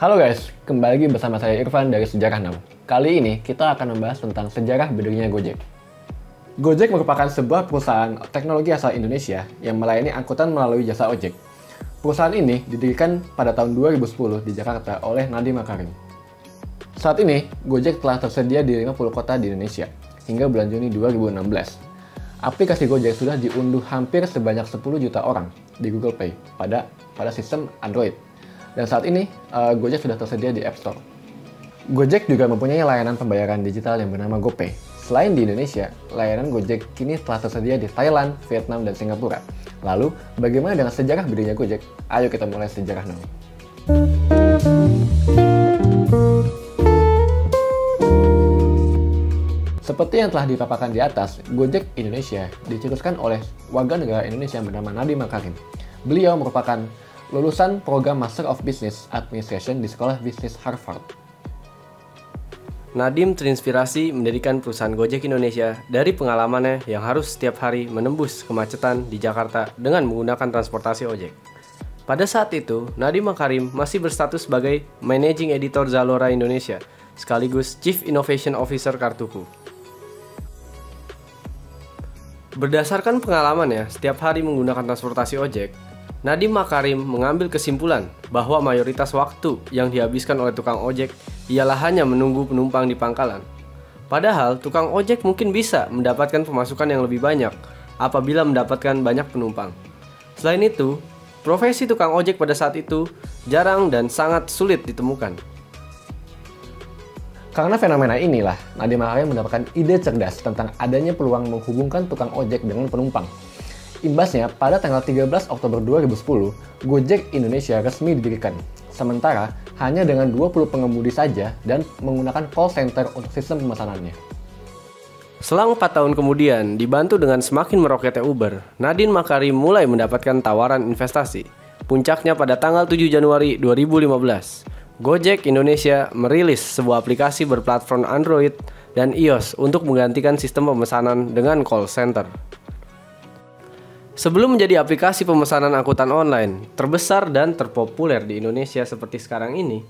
Halo guys, kembali lagi bersama saya Irfan dari Sejarah Now. Kali ini kita akan membahas tentang sejarah berdirinya Gojek. Gojek merupakan sebuah perusahaan teknologi asal Indonesia yang melayani angkutan melalui jasa ojek. Perusahaan ini didirikan pada tahun 2010 di Jakarta oleh Nadiem Makarim. Saat ini, Gojek telah tersedia di 50 kota di Indonesia hingga bulan Juni 2016. Aplikasi Gojek sudah diunduh hampir sebanyak 10 juta orang di Google Play pada sistem Android. Dan saat ini, Gojek sudah tersedia di App Store. Gojek juga mempunyai layanan pembayaran digital yang bernama GoPay. Selain di Indonesia, layanan Gojek kini telah tersedia di Thailand, Vietnam, dan Singapura. Lalu, bagaimana dengan sejarah berdirinya Gojek? Ayo kita mulai sejarah now. Seperti yang telah dipaparkan di atas, Gojek Indonesia dicetuskan oleh warga negara Indonesia yang bernama Nadiem Makarim. Beliau merupakan lulusan program Master of Business Administration di Sekolah Bisnis Harvard. Nadiem terinspirasi mendirikan perusahaan Gojek Indonesia dari pengalamannya yang harus setiap hari menembus kemacetan di Jakarta dengan menggunakan transportasi ojek. Pada saat itu, Nadiem Makarim masih berstatus sebagai Managing Editor Zalora Indonesia, sekaligus Chief Innovation Officer Kartuku. Berdasarkan pengalamannya setiap hari menggunakan transportasi ojek, Nadiem Makarim mengambil kesimpulan bahwa mayoritas waktu yang dihabiskan oleh tukang ojek ialah hanya menunggu penumpang di pangkalan. Padahal tukang ojek mungkin bisa mendapatkan pemasukan yang lebih banyak apabila mendapatkan banyak penumpang. Selain itu, profesi tukang ojek pada saat itu jarang dan sangat sulit ditemukan. Karena fenomena inilah, Nadiem Makarim mendapatkan ide cerdas tentang adanya peluang menghubungkan tukang ojek dengan penumpang. Imbasnya, pada tanggal 13 Oktober 2010, Gojek Indonesia resmi didirikan. Sementara, hanya dengan 20 pengemudi saja dan menggunakan call center untuk sistem pemesanannya. Selang 4 tahun kemudian, dibantu dengan semakin meroketnya Uber, Nadiem Makarim mulai mendapatkan tawaran investasi. Puncaknya pada tanggal 7 Januari 2015, Gojek Indonesia merilis sebuah aplikasi berplatform Android dan iOS untuk menggantikan sistem pemesanan dengan call center. Sebelum menjadi aplikasi pemesanan angkutan online terbesar dan terpopuler di Indonesia seperti sekarang ini,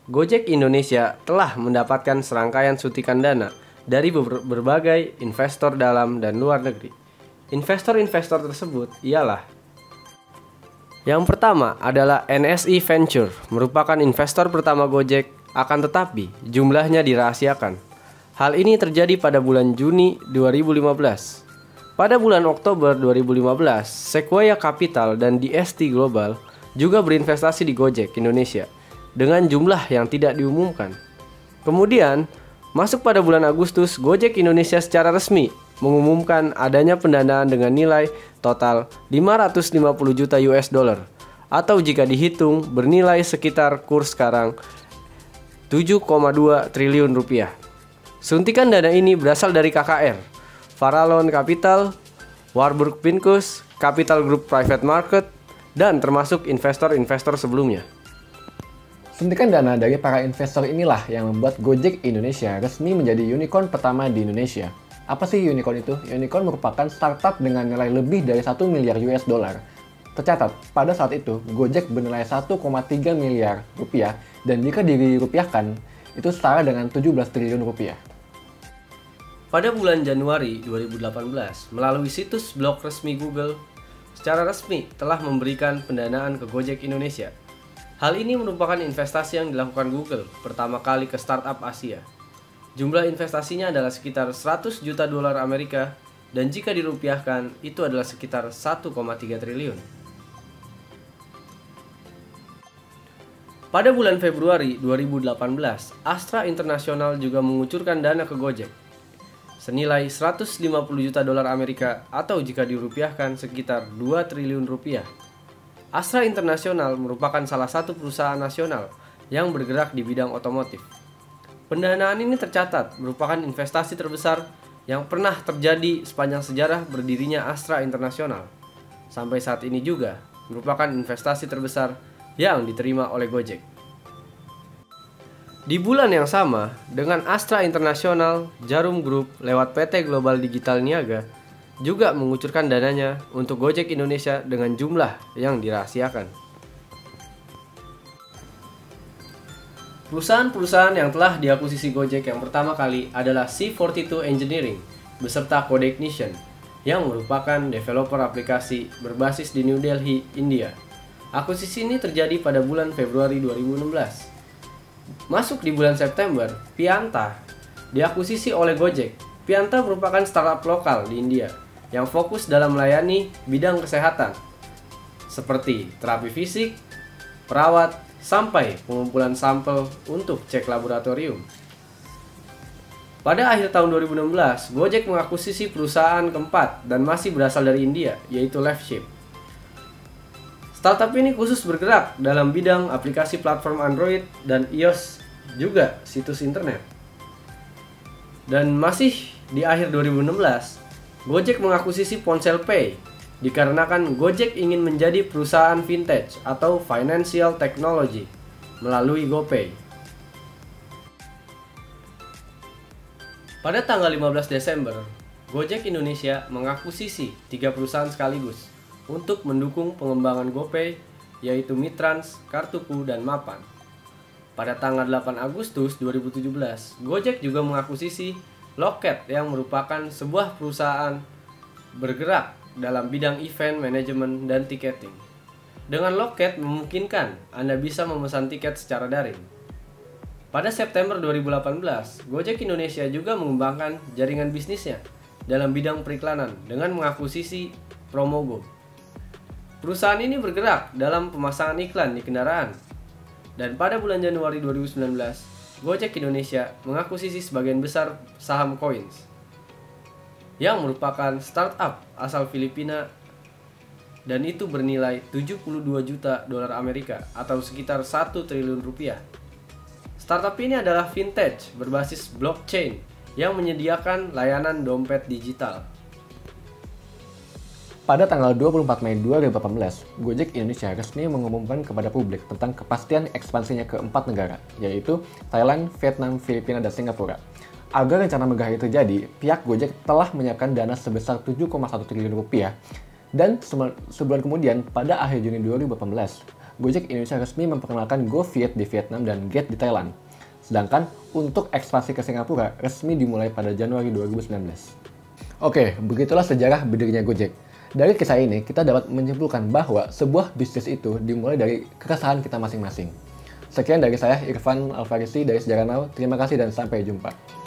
Gojek Indonesia telah mendapatkan serangkaian suntikan dana dari berbagai investor dalam dan luar negeri. Investor-investor tersebut ialah: yang pertama adalah NSI Venture, merupakan investor pertama Gojek, akan tetapi jumlahnya dirahasiakan. Hal ini terjadi pada bulan Juni 2015. Pada bulan Oktober 2015, Sequoia Capital dan DST Global juga berinvestasi di Gojek Indonesia dengan jumlah yang tidak diumumkan. Kemudian, masuk pada bulan Agustus, Gojek Indonesia secara resmi mengumumkan adanya pendanaan dengan nilai total 550 juta US dollar atau jika dihitung bernilai sekitar kurs sekarang 7,2 triliun rupiah. Suntikan dana ini berasal dari KKR, Farallon Capital, Warburg Pincus, Capital Group Private Market, dan termasuk investor-investor sebelumnya. Suntikan dana dari para investor inilah yang membuat Gojek Indonesia resmi menjadi unicorn pertama di Indonesia. Apa sih unicorn itu? Unicorn merupakan startup dengan nilai lebih dari 1 miliar US dollar. Tercatat, pada saat itu, Gojek bernilai 1,3 miliar rupiah, dan jika dirupiahkan, itu setara dengan 17 triliun rupiah. Pada bulan Januari 2018, melalui situs blog resmi Google, secara resmi telah memberikan pendanaan ke Gojek Indonesia. Hal ini merupakan investasi yang dilakukan Google pertama kali ke startup Asia. Jumlah investasinya adalah sekitar 100 juta dolar Amerika dan jika dirupiahkan itu adalah sekitar 1,3 triliun. Pada bulan Februari 2018, Astra International juga mengucurkan dana ke Gojek senilai 150 juta dolar Amerika atau jika dirupiahkan sekitar 2 triliun rupiah. Astra International merupakan salah satu perusahaan nasional yang bergerak di bidang otomotif. Pendanaan ini tercatat merupakan investasi terbesar yang pernah terjadi sepanjang sejarah berdirinya Astra International. Sampai saat ini juga merupakan investasi terbesar yang diterima oleh Gojek. Di bulan yang sama, dengan Astra International, Jarum Group lewat PT Global Digital Niaga juga mengucurkan dananya untuk Gojek Indonesia dengan jumlah yang dirahasiakan. Perusahaan-perusahaan yang telah diakuisisi Gojek yang pertama kali adalah C42 Engineering beserta Codeignition yang merupakan developer aplikasi berbasis di New Delhi, India. Akuisisi ini terjadi pada bulan Februari 2016. Masuk di bulan September, Pianta diakuisisi oleh Gojek. Pianta merupakan startup lokal di India yang fokus dalam melayani bidang kesehatan seperti terapi fisik, perawat, sampai pengumpulan sampel untuk cek laboratorium. Pada akhir tahun 2016, Gojek mengakuisisi perusahaan keempat dan masih berasal dari India, yaitu LiveShip. Startup ini khusus bergerak dalam bidang aplikasi platform Android dan iOS, juga situs internet. Dan masih di akhir 2016, Gojek mengakuisisi PonselPay dikarenakan Gojek ingin menjadi perusahaan vintage atau financial technology melalui GoPay. Pada tanggal 15 Desember, Gojek Indonesia mengakuisisi 3 perusahaan sekaligus untuk mendukung pengembangan GoPay, yaitu Mitrans, Kartuku, dan Mapan. Pada tanggal 8 Agustus 2017, Gojek juga mengakuisisi Loket yang merupakan sebuah perusahaan bergerak dalam bidang event, manajemen, dan tiketing. Dengan Loket memungkinkan Anda bisa memesan tiket secara daring. Pada September 2018, Gojek Indonesia juga mengembangkan jaringan bisnisnya dalam bidang periklanan dengan mengakuisisi Promogo. Perusahaan ini bergerak dalam pemasangan iklan di kendaraan. Dan pada bulan Januari 2019, Gojek Indonesia mengakuisisi sebagian besar saham Coins yang merupakan startup asal Filipina dan itu bernilai 72 juta dolar Amerika atau sekitar 1 triliun rupiah. Startup ini adalah vintage berbasis blockchain yang menyediakan layanan dompet digital. Pada tanggal 24 Mei 2018, Gojek Indonesia resmi mengumumkan kepada publik tentang kepastian ekspansinya ke 4 negara, yaitu Thailand, Vietnam, Filipina, dan Singapura. Agar rencana megah itu terjadi, pihak Gojek telah menyiapkan dana sebesar 7,1 triliun rupiah. Dan sebulan kemudian, pada akhir Juni 2018, Gojek Indonesia resmi memperkenalkan GoViet di Vietnam dan Gate di Thailand. Sedangkan untuk ekspansi ke Singapura resmi dimulai pada Januari 2019. Oke, begitulah sejarah berdirinya Gojek. Dari kisah ini, kita dapat menyimpulkan bahwa sebuah bisnis itu dimulai dari keresahan kita masing-masing. Sekian dari saya, Irfan Alfarisi dari Sejarah Now. Terima kasih dan sampai jumpa.